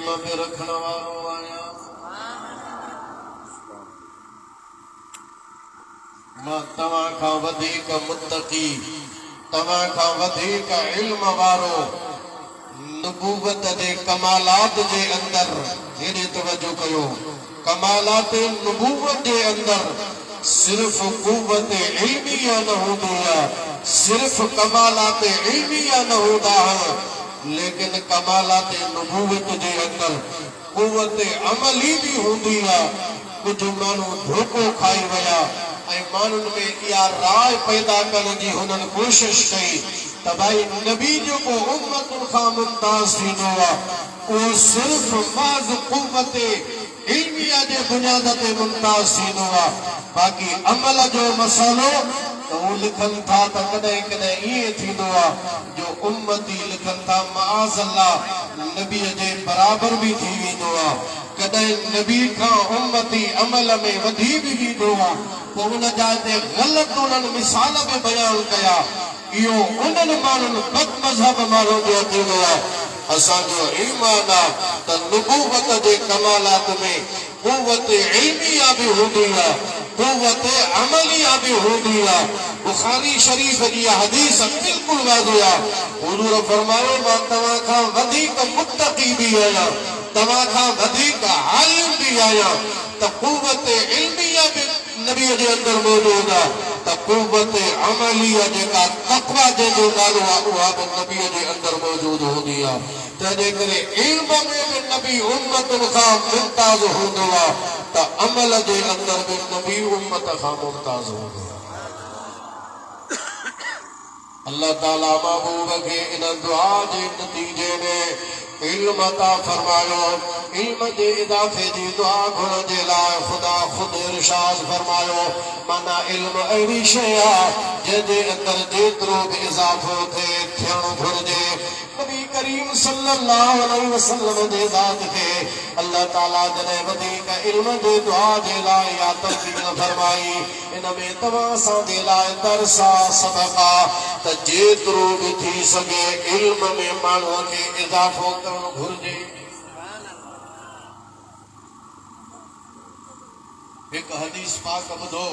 इल्म में रखण वारो आया। मां तव्हां खां वधीक मुत्तकी, तव्हां खां वधीक इल्म वारो नबूवत जे कमालात जे अंदर हेॾे तवज्जो कयो। कमालात नबूवत जे अंदर सिर्फ कुव्वत इल्मिया न हूंदी आहे, सिर्फ कमालात इल्मिया न हूंदा आहिनि, लेकिन कमालात नबूवत जे अंदर कुव्वत अमली भी हूंदी आहे। कुछ माण्हू धोखो खाई विया ऐं माण्हुनि में इहा राय पैदा करण जी हुननि कोशिश कई त भाई नबी जेको उम्मतुनि खां मुमताज़ थींदो आहे उहो सिर्फ़ महज़ कुव्वत इल्मिया जे बुनियाद ते मुमताज़ थींदो आहे। बाक़ी अमल जो मसालो त हू लिखनि था त कॾहिं कॾहिं ईअं थींदो आहे जो उम्मती लिखनि था माअज़ल्लाह नबीअ जे बराबर भी थी वेंदो आहे। कॾहिं नबी खां उम्मती अमल में वधी भी वेंदो आहे। पोइ उन जा ते ग़लति उन्हनि मिसाल में बयान कया। इहो उन्हनि माण्हुनि बद मज़हब माण्हुनि जो अकेलो आहे। असांजो ईमान आहे त नबूवत जे कमालात में कुव्वत इल्मिया भी हूंदी आहे, कुव्वत अमलिया भी हूंदी आहे। बुखारी शरीफ जी हदीस बिल्कुल वाज़िह आहे। हुज़ूर फरमायो मां तव्हां खां वधीक मुत्तकी भी आहियां, तव्हां खां वधीक आलिम भी आहियां। त कुव्वत इल्मिया भी नबी जे अंदर मौजूद आहे, त कुव्वत अमलिया जेका तक़वा जंहिंजो नालो आहे उहा बि नबी जे अंदर मौजूद हूंदी आहे। तंहिंजे करे इल्म में भी नबी उम्मतुनि खां मुमताज़ हूंदो आहे त अमल जे अंदर भी नबी उम्मत खां मुमताज़ हूंदो आहे। अल्लाह ताला महबूब के इन दुआ के नतीजे में इल्म अता फरमायो। इल्म के इजाफे की दुआ घुरण जे लाइ खुदा खुद इरशाद फरमायो माना इल्म अहिड़ी शइ आहे जंहिंजे अंदर जेतिरो भी इजाफो थियणु घुरिजे। नबी करीम सल्लल्लाहु अलैहि वसल्लम जे ज़ात खे अल्लाह ताला जॾहिं वधीक इल्म जे दुआ जे लाइ या तलकीन फरमाई इन में तव्हां असांजे लाइ दरसा सदका त जेतिरो भी थी सघे इल्म में माण्हूअ खे इजाफो करणु घुरिजे। हिकु हदीस पाक ॿुधो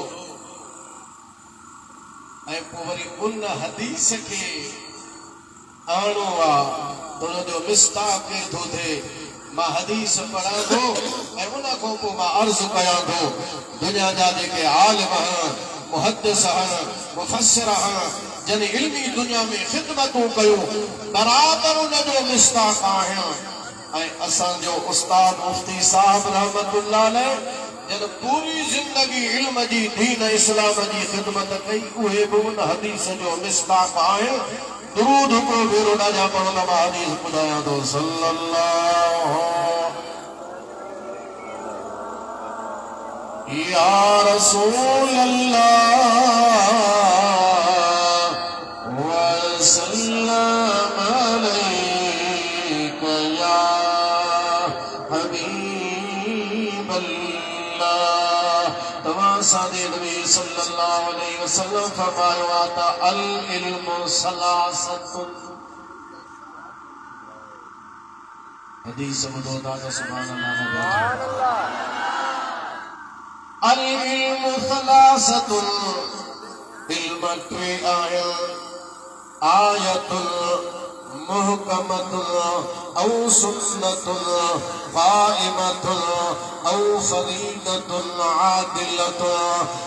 ऐं पोइ वरी उन हदीस खे आणो आहे त उनजो मिस्ताक केर थो थिए। मां हदीस पढ़ां थो ऐं उन खां पोइ मां अर्ज़ कयां थो। दुनिया जा जेके आलिम आहिनि, मुहद्दिस आहिनि, मुफ़स्सिर आहिनि, जन इल्मी दुनिया में ख़िदमतूं कयूं बराबर उनजो मिस्ताक आहिनि। ऐं असांजो उस्ताद मुफ्ती साहब रहमतुल्लाह अलैह जन पूरी जिंदगी इल्म जी दीन इस्लाम जी ख़िदमत कई उहे भी उन हदीस जो मिस्ताक आहिनि। दुरूद को भेरो राजा पढ़ना हदीस ॿुधायां थो सल्लल्लाहु या रसूल अल्लाह व सल्लम अलैका या हबीब अल्लाह। तव्हां सादे नबी सल्लल्लाहु अलैहि वसल्लम फरमायो त अल इल्मु सलासतुन। हदीस ॿुधो था त सुभान अल्लाह। अल इल्मु सलासतुन इल्म टे आहिनि आयतुन मुहकमतुन औ सुन्नतुन क़ाइमतुन औ फरीदतुन आदिलतुन।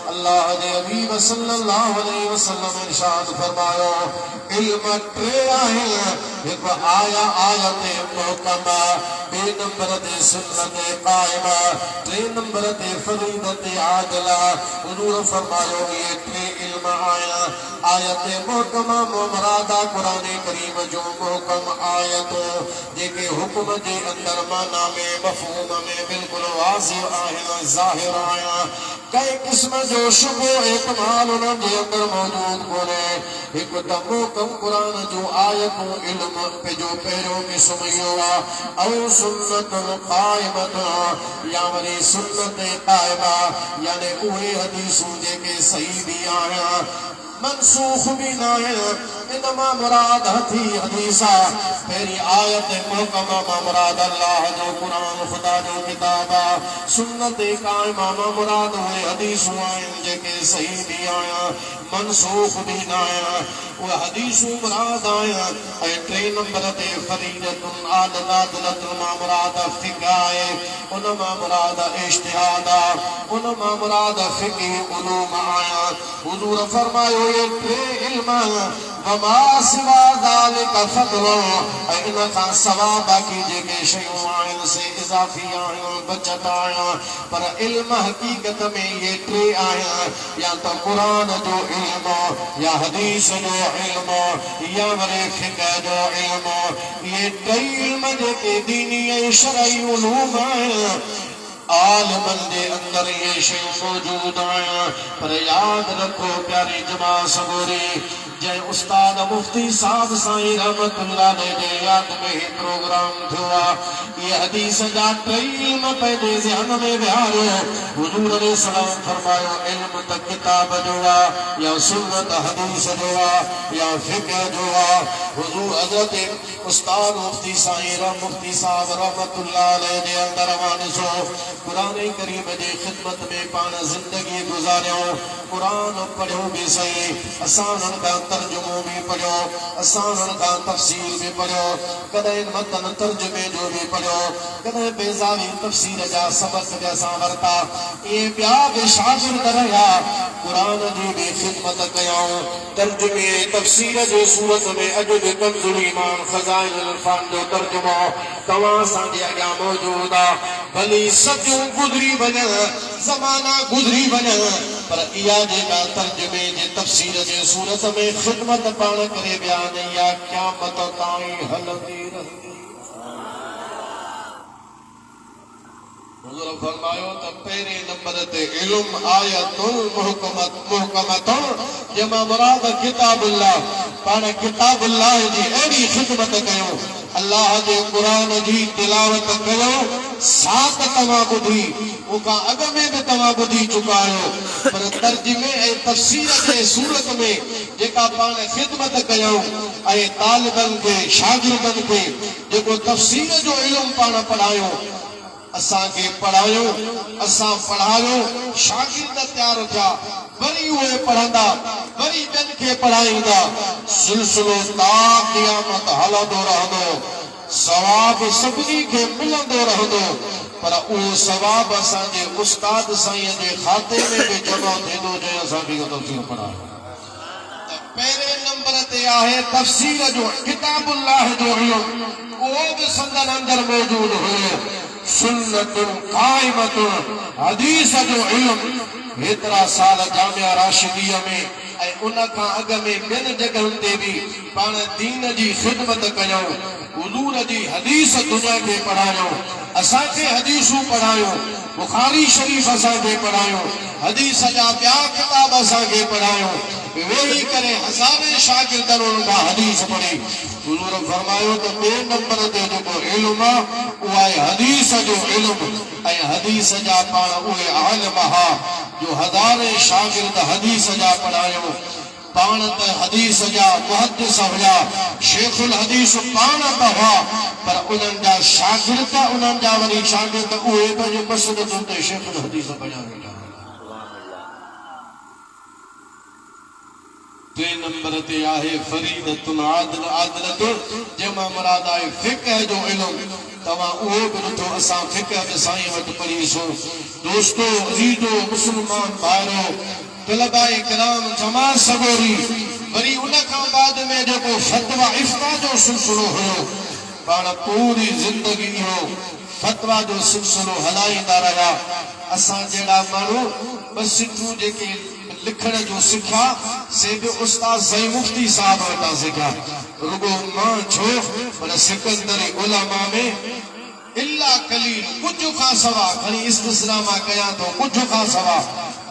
अल्लाह के हबीब सल्लल्लाहु अलैहि वसल्लम इरशाद फरमायो इल्म टे आहिनि हिकु आयत मुहकमा, बे नंबर ते सुन्नत क़ाइमा, टे नंबर ते फरीदत आदिला। हुज़ूर फरमायो ये टे इल्म आहिनि। आयत मुहकमा मुरादा कुरान करीम जो मुहकम आयत जेके हुक्म जे अंदर माना में मफ़हूम में बिल्कुल वाज़िह आहिनि, ज़ाहिर आहिनि। कई किस्म जो शुबो एतमाल उन जे अंदर मौजूद कोन्हे। हिकु त मुहकम कुरान जो आयतूं इल्म जो पहिरियों क़िस्म इहो आहे ऐं सुन्नतुन क़ाइमतुन या वरी सुन्नत क़ाइमा यानी उहे हदीसूं जेके सही भी आहिनि मनसूख भी न आहिनि। इनमा मुराद हथी हदीसा पेरी आयत मुहकमा मा मुराद अल्लाह जो कुरान खुदा जो किताबा सुन्नत कायमा मा मुराद हुए हदीसूं आहिनि जेके सही भी आया मनसूख भी न आया वो हदीसूं मुराद आया ऐं टे नंबर ते फरीदतुन आदलादलतुन मा मुराद फिक़्ह आहे उन मा मुराद इज्तिहाद आहे उन मा मुराद फिक़्ह उलूम आया हुजूर फरमायो ये टे इल्म वमा सिवा ज़ालिका फ़द्ल ऐं इन खां सवा बाक़ी जेके शयूं आहिनि से इज़ाफ़ी आहिनि बचत आहिनि पर इल्म हक़ीक़त में ये टे आहिनि या तो क़ुरान जो इल्म या हदीस जो इल्म या वरी फ़िक़्ह जो इल्म ये टे इल्म जेके दीनी ऐं शरई उलूम आहिनि आलमन जे अंदर ये शयूं मौजूद आहिनि पर याद रखो प्यारी जमात सगोरी जय उस्ताद मुफ्ती साहब साईं रहमतुल्लाह जे याद में ही प्रोग्राम थियो ये हदीस जा टे इल्म पंहिंजे ज़हन में विहारियो हुजूर अलैहि सलाम फरमायो इल्म त किताब जो आहे या सुन्नत हदीस जो आहे या फ़िक़्ह जो आहे हुजूर हज़रत उस्ताद मुफ्ती साहब रहमतुल्लाह अलैहि जे अंदर वानिसो कुरान करीम जे खिदमत में पान जिंदगी गुजारियो कुरान पढ़ियो भी सही असां उन्हनि खां तर्जुमो भी पढ़ियो असां उन्हनि खां तफ़सीर भी पढ़ियो कॾहिं मतन तर्जुमे जो भी पढ़ियो कॾहिं बेज़ावी तफ़सीर जा सबक भी असां वरिता इहे ॿिया बि शागिर्द रहिया कुरान जी भी खिदमत कयूं तर्जुमे तफ़सीर जे सूरत में अॼु बि कंज़ुल ईमान ख़ज़ाइनुल अल्फ़ाज़ जो तर्जुमो तव्हां असांजे अॻियां मौजूद आहे भली सदियूं गुज़री वञनि ज़माना गुज़री वञनि पर इहा जेका तर्जुमे जे तफ़सीर जे सूरत में खिदमत पाण करे विया आहिनि इहा क़यामत ताईं हलंदी रहंदी हुजूर फरमायो त पहिरें नंबर ते इल्म आयतुल मुहकमतुन जमा मुराद किताबुल्लाह पाण किताबुल्लाह जी अहिड़ी खिदमत कयो अल्लाह जे कुरान जी तिलावत कयो साथ तव्हां ॿुधी उनखां अॻ में बि तव्हां ॿुधी चुका आहियो पर तर्जुमे ऐं तफ़सीर जे सूरत में जेका पाण खिदमत कयूं ऐं तालिबनि खे शागिर्दनि खे जेको तफ़सीर जो इल्मु पाण पढ़ायूं असांखे पढ़ायो असां पढ़ायो शागिर्द तैयार थिया वरी उहे पढ़ंदा वरी ॿियनि खे पढ़ाईंदा सिलसिलो ता क़यामत हलंदो रहंदो सवाब सभिनी खे मिलंदो रहंदो पर उहो सवाब असांजे उस्ताद साईं जे खाते में बि जमा थींदो जंहिं असां बि तफ़सीर पढ़ायो पहिरें नंबर ते आहे तफ़सीर जो किताबुल्लाह जो इल्मु उहो बि संदन अंदर मौजूद हुयो सुन्नतुन काइमतुन हदीस जो इल्मु हेतिरा साल जामिया राशिदीअ में ऐं उन खां अॻ में ॿियनि जॻहियुनि ते बि पाण दीन जी ख़िदमत कयूं हुज़ूर जी हदीस दुनिया खे पढ़ायूं असांखे हदीसूं पढ़ायूं बुखारी शरीफ़ असांखे पढ़ायूं हदीस जा ॿिया किताब असांखे पढ़ायूं वेही करे हज़ारे शागिर्दनि उनखां हदीस पढ़ी हुज़ूर फरमायो त ॿिए नंबर ते जेको इल्मु आहे उहो आहे हदीस जो इल्मु ऐं हदीस जा पाण उहे आलिम हा जो हज़ारे शागिर्द हदीस जा पढ़ायूं पाण त हदीस जा मुहद्दिस हुआ शेखुल हदीस पाण त हुआ पर उन्हनि जा शागिर्द उन्हनि जा वरी शागिर्द उहे पंहिंजे मसइलतुनि ते शेखुल हदीस बणिया वेठा टे नंबर ते आहे फरीदतुन आदलतुन जंहिंमां मुराद आहे फ़िक़्ह जो इल्मु तव्हां उहो बि ॾिठो असां फ़िक़्ह बि साईं वटि पढ़ीसूं दोस्तो अज़ीज़ो मुस्लमान भाइरो तलबाए किराम जमात सगोरी वरी उन खां बाद में जेको फतवा इफ्ता जो सिलसिलो हुयो पाण पूरी ज़िंदगी इहो फतवा जो सिलसिलो हलाईंदा रहिया असां जहिड़ा माण्हू बस तूं जेके लिखण जो सिखिया से भी उस्ताद सईं मुफ्ती साहब वटां सिखिया रुगो मां छो पर सिकंदर उलमा में इल्ला कलील कुछ खां सवा खणी इस्तिस्ना मां कयां तो कुछ खां सवा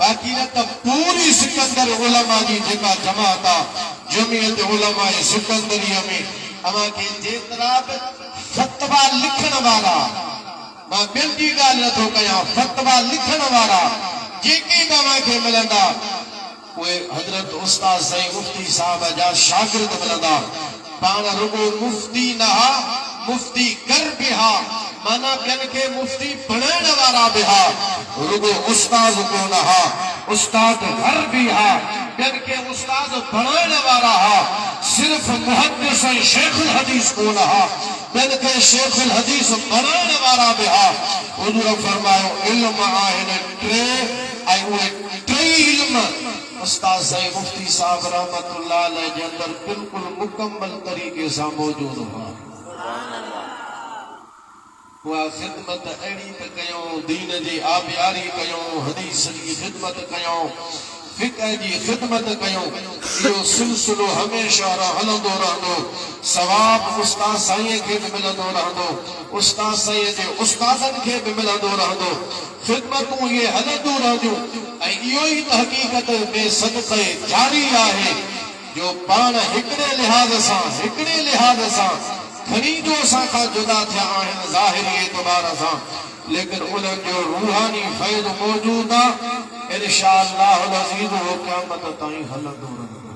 बाकी न त पूरी सिकंदर उलमा जी जेका जमात आहे जमीयत उलमा सिकंदरीअ में अवां खे जेतिरा बि फतवा लिखण वारा मां ॿियनि जी ॻाल्हि नथो कयां फतवा लिखण वारा जेके तव्हां खे मिलंदा वे हजरत उस्ताद सईद मुफ्ती साहब जा शागिर्द मिलंदा पाण रुगो मुफ्ती नहा मुफ्ती कर भी हा माना बिन के मुफ्ती बनाइण वारा भी हा रुगो उस्ताद को नहा उस्ताद घर भी हा बिन के उस्ताद बनाइण वारा हा सिर्फ मुहद्दिस शेखुल हदीस को नहा बिन के शेखुल हदीस बनाइण वारा भी हा हुजूर फरमायो इल्म आहिन टे ऐं उहे टे इल्म उस्ताद सईद मुफ्ती साहब रहमतुल्लाह अलैह जे अंदर बिल्कुल मुकम्मल तरीके से मौजूद हुआ हुआ खिदमत अड़ी पे कयो दीन जी आबियारी कयो हदीस की खिदमत कयो फिक्र जी खिदमत कयो यो सिलसिलो हमेशा हलंदो रहंदो सवाब उस्ताद साईं के भी मिलंदो रहंदो उस्ताद साईं जे उस्तादन के भी मिलंदो रहंदो खिदमतूं ये हलंदो रहंदियूं ऐं इहो ई त हकीकत में सदक़े जारी आहे जो पाण हिकड़े लिहाज़ सां खणी जो असां खां जुदा थिया आहिनि ज़ाहिरी एतबार सां लेकिन उन्हनि जो रूहानी फैज़ मौजूद आहे इंशाअल्लाह अज़ीज़ वो क़यामत ताईं हलंदो रहंदो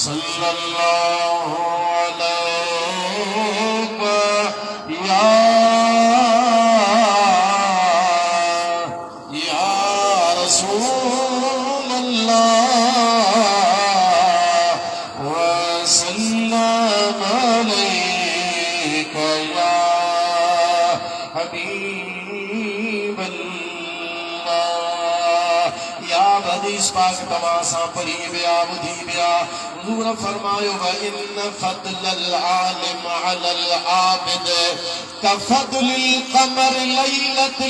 सल्लल्लाहु अलैहि या रसूल अल्लाह व सल्लम अलैका या हबीब या हदीस पाक तमासा पढ़ी बिया बुधी बिया हुजूर फरमायो व इन फضل العالم على العابد كفضل القمر ليلة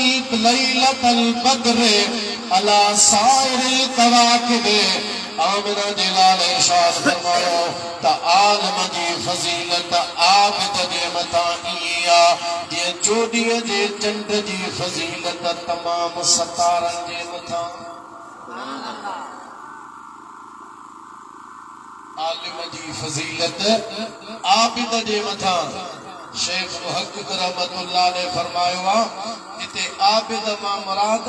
البدر على سائر الكواكب आमिना जलाल इरशाद फरमायो त आलम जी फजीलत आबिद जे मथा इया जे चोडीअ जे चंड जी फजीलत तमाम सतारन जे मथा आलिम जी फजीलत आबिद जे मथा शेख मुहक्किक रहमतुल्लाह ने फरमायो इते आबिद मा मुराद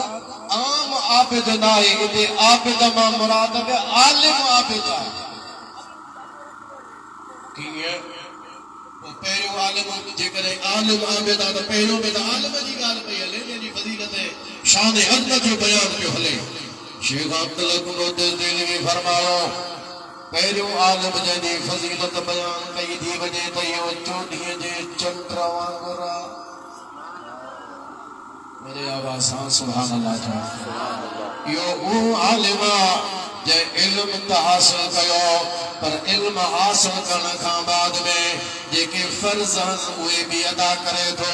आम आबिद नाहे इते आबिद मा मुराद बे आलिम आबिद किए वो पहिरियों आलिम जेकरे आलिम आबिद तो पहिरियों में तो आलिम जी गाल पई हले जी फजीलत शान अज़मत जो बयान पियो हले शेख अब्दुल कुदरत दिलवी फरमायो पहिरियों आलिम जी फजीलत बयान कई थी वजे त यो चोडीअ जे चंड वांगुर मेरे आवाज सुभान अल्लाह यो वो आलिम जे इल्म त हासिल कयो पर इल्म हासिल करण खां बाद में जेके फर्ज उहे भी अदा करे थो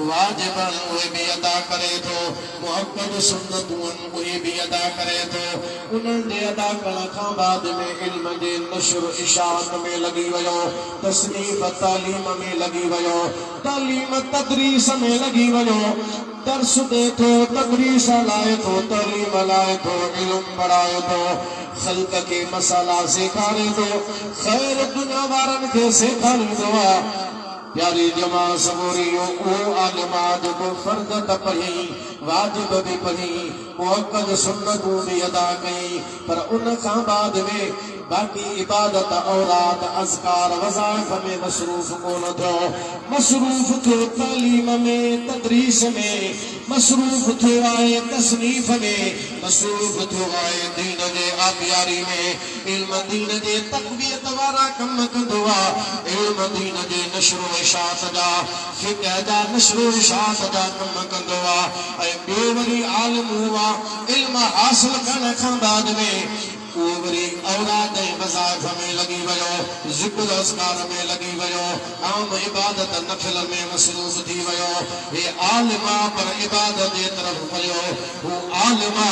वाजिब उहे भी अदा करे थो मुहक्कद सुन्नतूं उहे भी अदा करे थो उन्हनि जे अदा करण खां बाद में इल्म जे नशर इशाअत में लगी वियो तसनीफ तालीम में लगी वियो तालीम तदरीस में लगी वियो दर्स दे थो तदरीस लाए थो तालीम लाए थो इल्म पढ़ाए थो खल्क के मसाला सिखारे थो खैर दुनिया वारन के सिखारींदो आहे प्यारी जमा सबूरियो ओ आलिमा जो फर्ज त पढ़ी वाजिब भी पढ़ी मुअक्कद सुन्नतूं भी अदा कई पर उन खां बाद में बाकी इबादत औरात अज़कार वज़ाइफ में मसरूफ कोन थो मसरूफ थो तालीम में तदरीस में मसरूफ थो आहे तसनीफ में मसरूफ थो आहे दीन जे आबियारी में इल्म दीन जे तक़वियत वारा कम कंदो आहे इल्म दीन जे नशर इशाअत जा फिक़ह जा नशर इशाअत जा कम कंदो आहे ऐं ॿियो वरी आलिम हुआ इल्म हासिल करण खां बाद में वो वरी औलाद वज़ाइफ में लगी वियो ज़िक्र अज़कार में लगी वियो आम इबादत नफिल में मसरूफ थी वियो ये आलिमा पर इबादत जे तरफ वियो वो आलिमा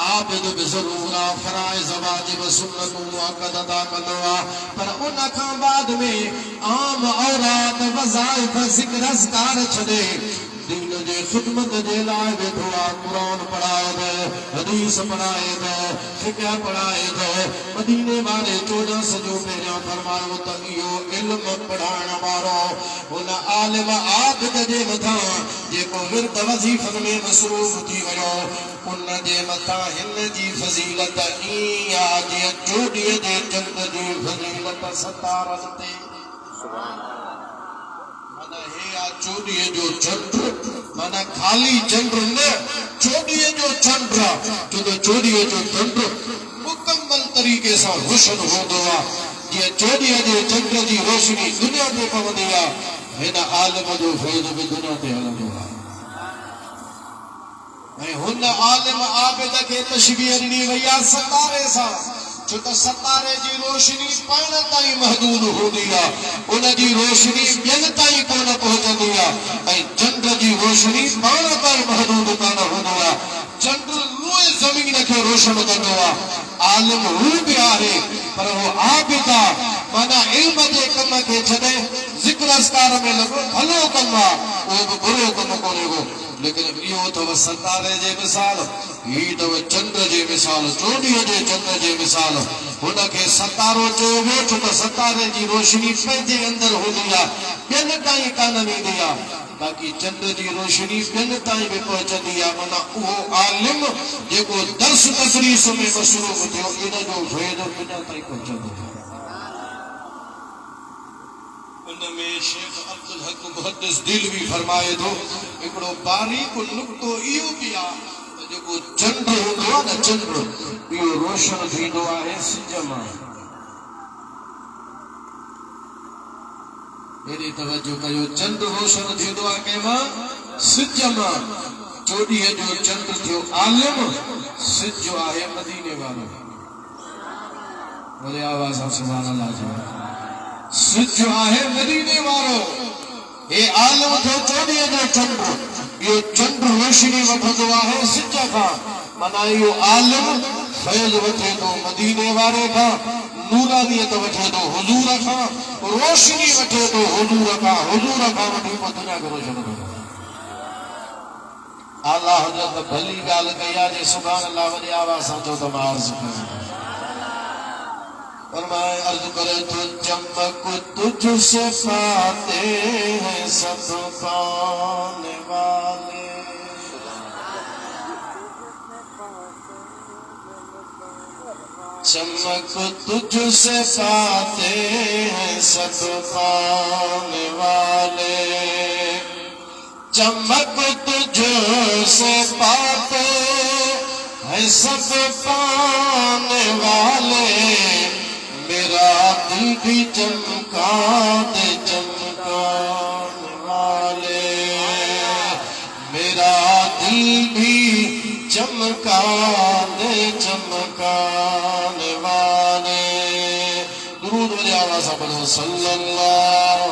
आबिद भी ज़रूर आहे फराइज़ वाजिब सुन्नतूं मुअक्कद अदा कंदो आहे पर उन खां बाद में आम औलाद वज़ाइफ ज़िक्र अज़कार छॾे दीन जे खिदमत जे लाइ वेठो आहे। कुरान पढ़ाए दे, हदीस पढ़ाए दे, फिक़ह पढ़ाए दे। मदीने वाले 14 सदियों पहिरियां फरमायो त इहो इल्म पढ़ाइण वारो हुन आलिम आबिद जे मथां जेको विर्द वज़ीफ़नि में मसरूफ़ थी वियो उन जे मथां हिन जी फज़ीलत ईअं आहे जीअं चोॾीअ जे चंड जी फज़ीलत सतारनि ते। माना हे आहे चोॾीअ जो चंड, माना ख़ाली चंड न, चोॾीअ जो चंड आहे। छो त चोॾीअ जो चंड मुकम्मल तरीक़े सां रोशन हूंदो आहे। जीअं चोॾीअ जे चंड जी रोशनी दुनिया ते पवंदी आहे, हिन आलिम जो फैज़ बि दुनिया ते हलंदो आहे। ऐं हुन आलिम आबिद खे तशबीह ॾिनी वई आहे सितारे सां। छो त सितारे जी रोशनी पाण ताईं महदूद हूंदी आहे, उन जी रोशनी ॿियनि ताईं कोन पहुचंदी आहे। ऐं चंड जी रोशनी पाण ताईं महदूद कोन हूंदी आहे। चंड रोज़ ज़मीन खे रोशन कंदो आहे। आलिम हू बि आहे पर उहो आबिद आहे। माना इल्म जे कम खे छॾे ज़िक्र अस्कार में लॻो भलो कमु आहे, उहो बि बुरो कमु कोन्हे को। लेकिन इहो अथव सितारे जे मिसाल, हीअ अथव चंड जे मिसाल, चोॾीअ जे चंड जे मिसाल। हुनखे सितारो चयो वियो छो त सितारे जी रोशनी पंहिंजे अंदरि हूंदी आहे, ॿियनि ताईं कान वेंदी आहे। बाक़ी चंड जी रोशनी ॿियनि ताईं बि पहुचंदी आहे। माना उहो आलिम जेको दर्स तदरीस में मसरूफ़ थियो, इन जो फ़ैज़ दुनिया ताईं पहुचंदो आहे। उनमें शेख अब्दुल हक मुहद्दिस दिलवी फरमाए थो हिकिड़ो बारीक नुक्तो इहो बि आहे त जेको चंड हूंदो आहे न, चंड इहो रोशन थींदो आहे सिज मां। हेॾी तवजो कयो, चंड रोशन थींदो आहे कंहिंमां? सिज मां। चोॾीअ जो चंड थियो आलिम, सिज आहे मदीने वारो। वॾे आवाज़ सां सुभान अल्लाह चओ। सिज आहे मदीने वारो। हे आलिम थियो चोॾीअ जो चंड, इहो चंड रोशनी वठंदो आहे सिज खां। माना इहो आलिम फैज़ वठे थो मदीने वारे खां, नूरानियत वठे थो हुजूर खां, रोशनी वठे थो हुजूर खां वठी पोइ दुनिया खे रोशन कंदो। आला हज़रत भली ॻाल्हि कई आहे जे सुभान अल्लाह वॾी आवाज़ सां चओ त मां अर्ज़ कयां। फरमाए अर्ज़ करे तो चमक तुझसे पाते हैं सब पाने वाले। चमक तुझसे पाते हैं सब पाने वाले। चमक तुझसे पाते हैं सब पाने वाले। मेरा दिल भी चमका दे चमकाने वाले। मेरा दिल भी चमका दे चमकाने वाले। दुरूद वाली आवाज़ से पढ़ो सल्लल्लाहु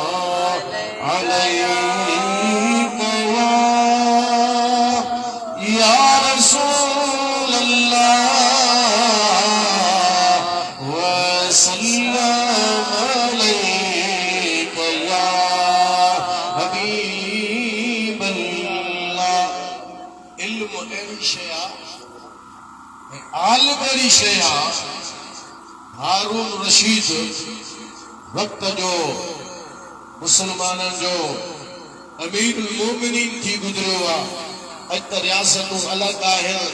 अलैहि या रसूल अल्लाह वसल्लम अलैका या हबीब अल्लाह। इल्म अहिड़ी शइ आहे, आलिम अहिड़ी शइ आहे। हारून रशीद वक़्त जो मुसलमाननि जो अमीरुल मोमिनीन थी गुज़रियो आहे। अॼु त रियासतूं अलॻि आहिनि,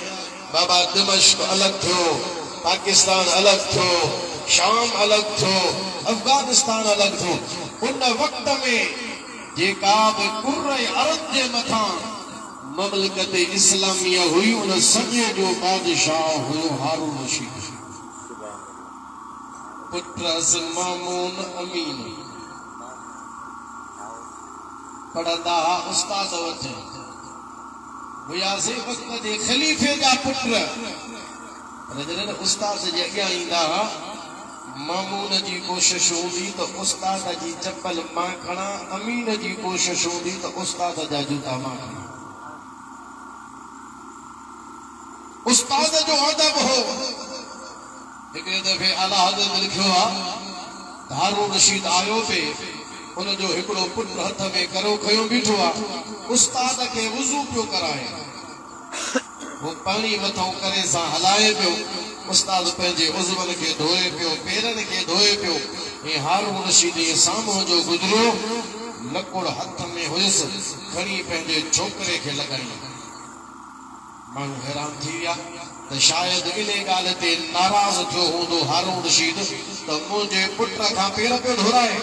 बाबा दिमश्क अलॻि थियो, पाकिस्तान अलॻि थियो, शाम अलॻि थियो, अफगानिस्तान अलॻि थियो। उन वक़्त में जेका बि कुर्रे अरब जे मथां ममलकत इस्लामिया हुई, उन सॼे जो बादशाह हुयो हारून रशीद। पुत्र असल मामून अमीन पढ़ंदा उस्ताद वटि हुयासीं वक़्त जे ख़लीफ़े जा पुट। पर जॾहिं उस्ताद जे अॻियां ईंदा हुआ, मामून जी कोशिश हूंदी त उस्ताद जी चपल मां खणा, अमीन जी कोशिश हूंदी त उस्ताद जा जूता मां खणा। उस्ताद जो अदब हो। हिकिड़े दफ़े आला हज़रत लिखियो आहे, हारून रशीद आयो पे उनजो हिकिड़ो पुटु हथ में करो खयो बीठो आहे, उस्ताद खे वुज़ू पियो कराए, वो पाणी मथां करे सां हलाए पियो, उस्ताद पंहिंजे उज़वनि खे धोए पियो, पेरनि खे धोए पियो। ऐं हारून रशीद जे साम्हूं जो गुज़रियो, लकुड़ हथ में हुयुसि, खणी पंहिंजे छोकिरे खे लॻाई। माण्हू हैरान थी विया त शायदि इन ॻाल्हि ते नाराज़ थियो हूंदो हारून रशीद त मुंहिंजे पुट खां पेर पियो धोराए।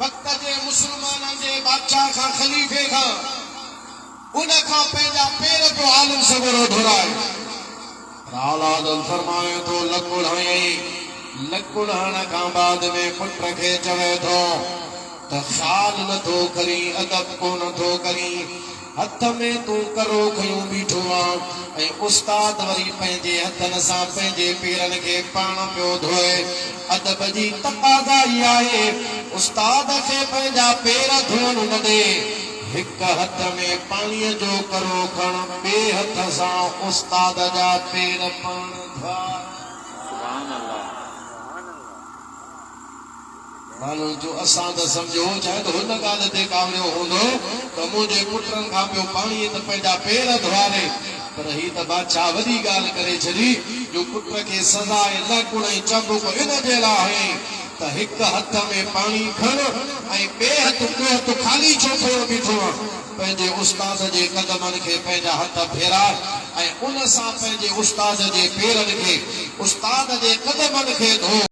वक़्त जे मुस्लमाननि जे बादशाह खां, ख़लीफ़े खां, उन खां पंहिंजा पेर पियो आलिम सवेरो धोराए। औलाद फरमाए थो लकुड़ हयईं, लकुड़ हण खां बाद में पुट खे चवे थो त ख़्याल नथो करी, अदब को नथो करी, हथ में तूं करो खयूं बीठो आहे। ऐं उस्ताद वरी पंहिंजे हथनि सां पंहिंजे पेरनि खे पाण पियो धोए। अदब जी तक़ाज़ा ई आहे, उस्ताद खे पंहिंजा पेर धोअण न ॾे। हिक हथ में पाणीअ जो करो खण, ॿिए हथ सां उस्ताद जा पेर पाण धोआ। माण्हू जो असां त सम्झो शायदि हुन ॻाल्हि ते कावरियो हूंदो त मुंहिंजे पुटनि खां पियो पाणीअ त पंहिंजा पेर धोआरे, पर ही त बादशाह वॾी ॻाल्हि करे छॾी जो पुट खे सज़ा ऐं लकुड़ ऐं चंबुक इन जे लाइ त हिक हथ में पाणी खण ऐं ॿिए हथ ख़ाली छो खयो बीठो आहे। पंहिंजे उस्ताद जे कदमनि खे पंहिंजा हथ फेराए ऐं उन सां पंहिंजे उस्ताद जे पेरनि खे, उस्ताद जे कदमनि खे धो।